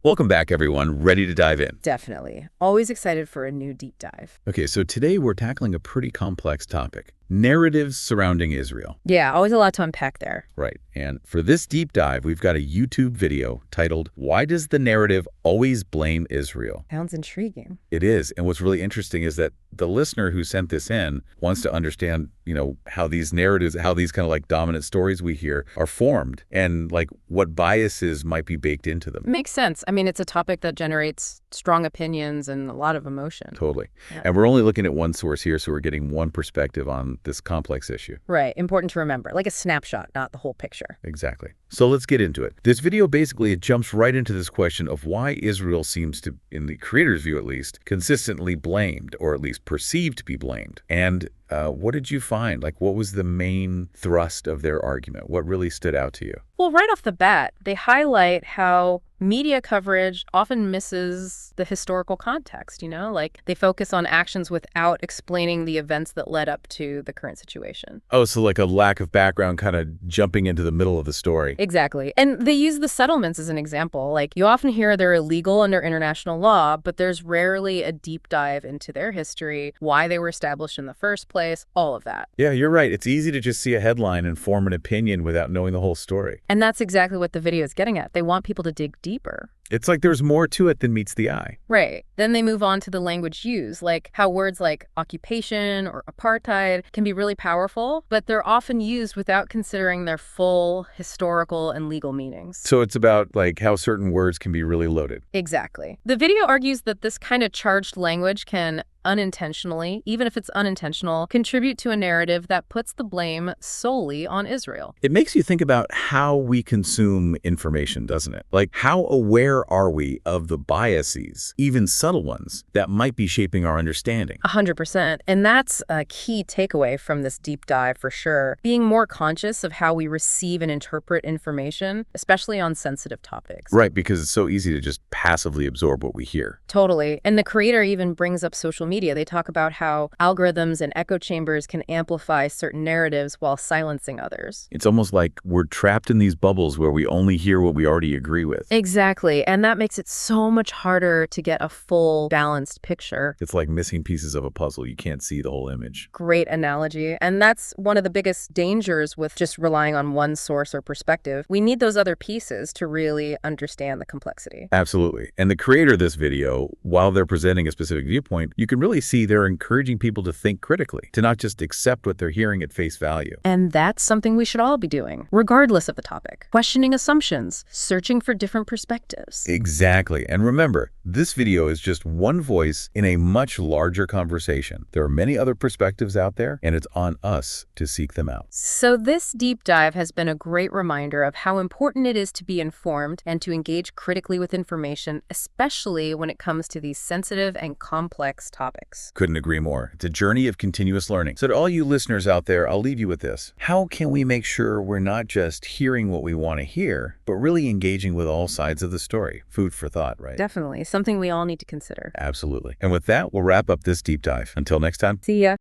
Welcome back, everyone. Ready to dive in? Definitely. Always excited for a new deep dive. Okay, so today we're tackling a pretty complex topic. Narratives surrounding Israel. Yeah, always a lot to unpack there. Right. And for this deep dive, we've got a YouTube video titled, "Why Does the Narrative Always Blame Israel?" Sounds intriguing. It is. And what's really interesting is that the listener who sent this in wants to understand, how these narratives, how these kind of like dominant stories we hear are formed and like what biases might be baked into them. Makes sense. I mean, it's a topic that generates strong opinions and a lot of emotion. Totally. Yeah. And we're only looking at one source here, so we're getting one perspective on this complex issue. Right. Important to remember. Like a snapshot, not the whole picture. Exactly. So let's get into it. This video basically it jumps right into this question of why Israel seems to, in the creator's view at least, consistently blamed, or at least perceived to be blamed. And what did you find? Like, what was the main thrust of their argument? What really stood out to you? Well, right off the bat, they highlight how media coverage often misses the historical context, Like, they focus on actions without explaining the events that led up to the current situation. Oh, so like a lack of background kind of jumping into the middle of the story. Exactly. And they use the settlements as an example. Like, you often hear they're illegal under international law, but there's rarely a deep dive into their history, why they were established in the first place, all of that. Yeah, you're right. It's easy to just see a headline and form an opinion without knowing the whole story. And that's exactly what the video is getting at. They want people to dig deeper. It's like there's more to it than meets the eye. Right. Then they move on to the language used, like how words like occupation or apartheid can be really powerful, but they're often used without considering their full historical and legal meanings. So it's about like how certain words can be really loaded. Exactly. The video argues that this kind of charged language can unintentionally, even if it's unintentional, contribute to a narrative that puts the blame solely on Israel. It makes you think about how we consume information, doesn't it? Like, how aware are we of the biases, even subtle ones, that might be shaping our understanding? 100%. And that's a key takeaway from this deep dive for sure. Being more conscious of how we receive and interpret information, especially on sensitive topics. Right, because it's so easy to just passively absorb what we hear. Totally. And the creator even brings up social media. They talk about how algorithms and echo chambers can amplify certain narratives while silencing others. It's almost like we're trapped in these bubbles where we only hear what we already agree with. Exactly. And that makes it so much harder to get a full, balanced picture. It's like missing pieces of a puzzle. You can't see the whole image. Great analogy. And that's one of the biggest dangers with just relying on one source or perspective. We need those other pieces to really understand the complexity. Absolutely. And the creator of this video, while they're presenting a specific viewpoint, you can really see they're encouraging people to think critically, to not just accept what they're hearing at face value. And that's something we should all be doing, regardless of the topic. Questioning assumptions, searching for different perspectives. Exactly. And remember, this video is just one voice in a much larger conversation. There are many other perspectives out there, and it's on us to seek them out. So this deep dive has been a great reminder of how important it is to be informed and to engage critically with information, especially when it comes to these sensitive and complex topics. Couldn't agree more. It's a journey of continuous learning. So to all you listeners out there, I'll leave you with this. How can we make sure we're not just hearing what we want to hear, but really engaging with all sides of the story? Food for thought, right? Definitely. Something we all need to consider. Absolutely. And with that, we'll wrap up this deep dive. Until next time. See ya.